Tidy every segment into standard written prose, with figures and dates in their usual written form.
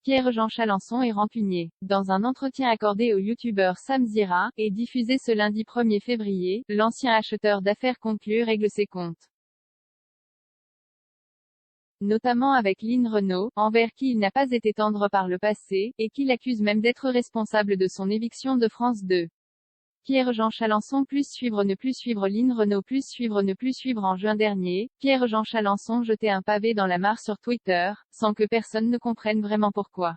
Pierre-Jean Chalancon est rancunier. Dans un entretien accordé au youtubeur Sam Zira, et diffusé ce lundi 1er février, l'ancien acheteur d'affaires conclu règle ses comptes. Notamment avec Lynn Renault, envers qui il n'a pas été tendre par le passé, et qu'il accuse même d'être responsable de son éviction de France 2. Pierre-Jean Chalancon plus suivre ne plus suivre Lynn Renault plus suivre ne plus suivre. En juin dernier, Pierre-Jean Chalancon jetait un pavé dans la mare sur Twitter, sans que personne ne comprenne vraiment pourquoi.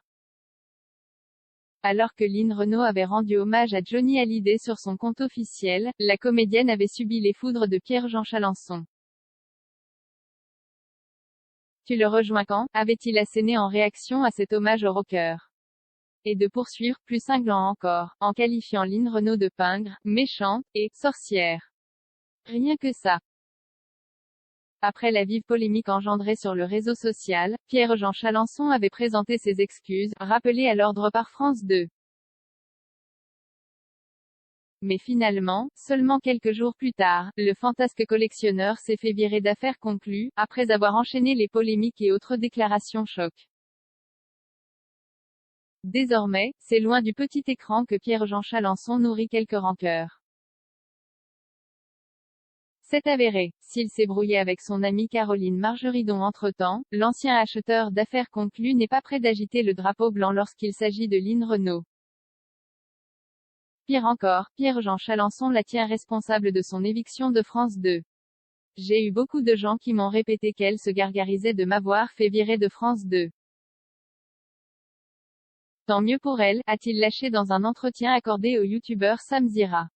Alors que Lynn Renault avait rendu hommage à Johnny Hallyday sur son compte officiel, la comédienne avait subi les foudres de Pierre-Jean Chalancon. Tu le rejoins quand? Avait-il asséné en réaction à cet hommage au rocker. Et de poursuivre, plus cinglant encore, en qualifiant Lynn Renault de pingre, méchante, et sorcière. Rien que ça. Après la vive polémique engendrée sur le réseau social, Pierre-Jean Chalancon avait présenté ses excuses, rappelées à l'ordre par France 2. Mais finalement, seulement quelques jours plus tard, le fantasque collectionneur s'est fait virer d'affaires conclues, après avoir enchaîné les polémiques et autres déclarations choc. Désormais, c'est loin du petit écran que Pierre-Jean Chalancon nourrit quelques rancœurs. C'est avéré. S'il s'est brouillé avec son amie Caroline Margeridon entre-temps, l'ancien acheteur d'affaires conclu n'est pas prêt d'agiter le drapeau blanc lorsqu'il s'agit de Lynn Renault. Pire encore, Pierre-Jean Chalancon la tient responsable de son éviction de France 2. J'ai eu beaucoup de gens qui m'ont répété qu'elle se gargarisait de m'avoir fait virer de France 2. Tant mieux pour elle, a-t-il lâché dans un entretien accordé au youtubeur Sam Zira.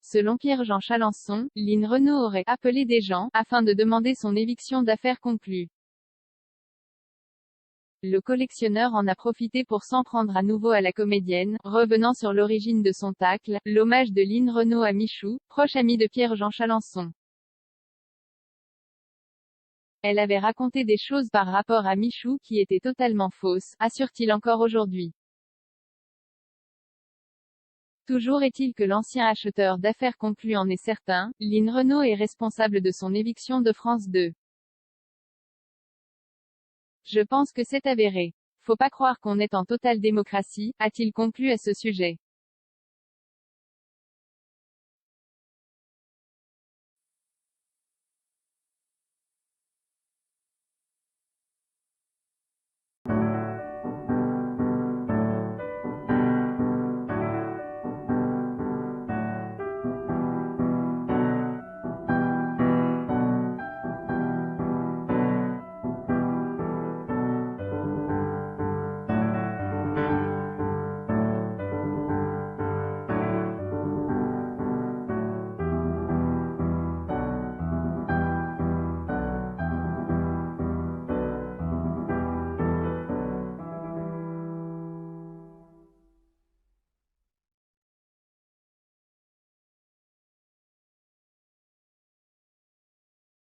Selon Pierre-Jean Chalancon, Lynn Renault aurait appelé des gens, afin de demander son éviction d'affaires conclue. Le collectionneur en a profité pour s'en prendre à nouveau à la comédienne, revenant sur l'origine de son tacle, l'hommage de Lynn Renault à Michou, proche ami de Pierre-Jean Chalancon. Elle avait raconté des choses par rapport à Michou qui étaient totalement fausses, assure-t-il encore aujourd'hui. Toujours est-il que l'ancien acheteur d'affaires conclu en est certain, Lynn Renault est responsable de son éviction de France 2. Je pense que c'est avéré. Faut pas croire qu'on est en totale démocratie, a-t-il conclu à ce sujet.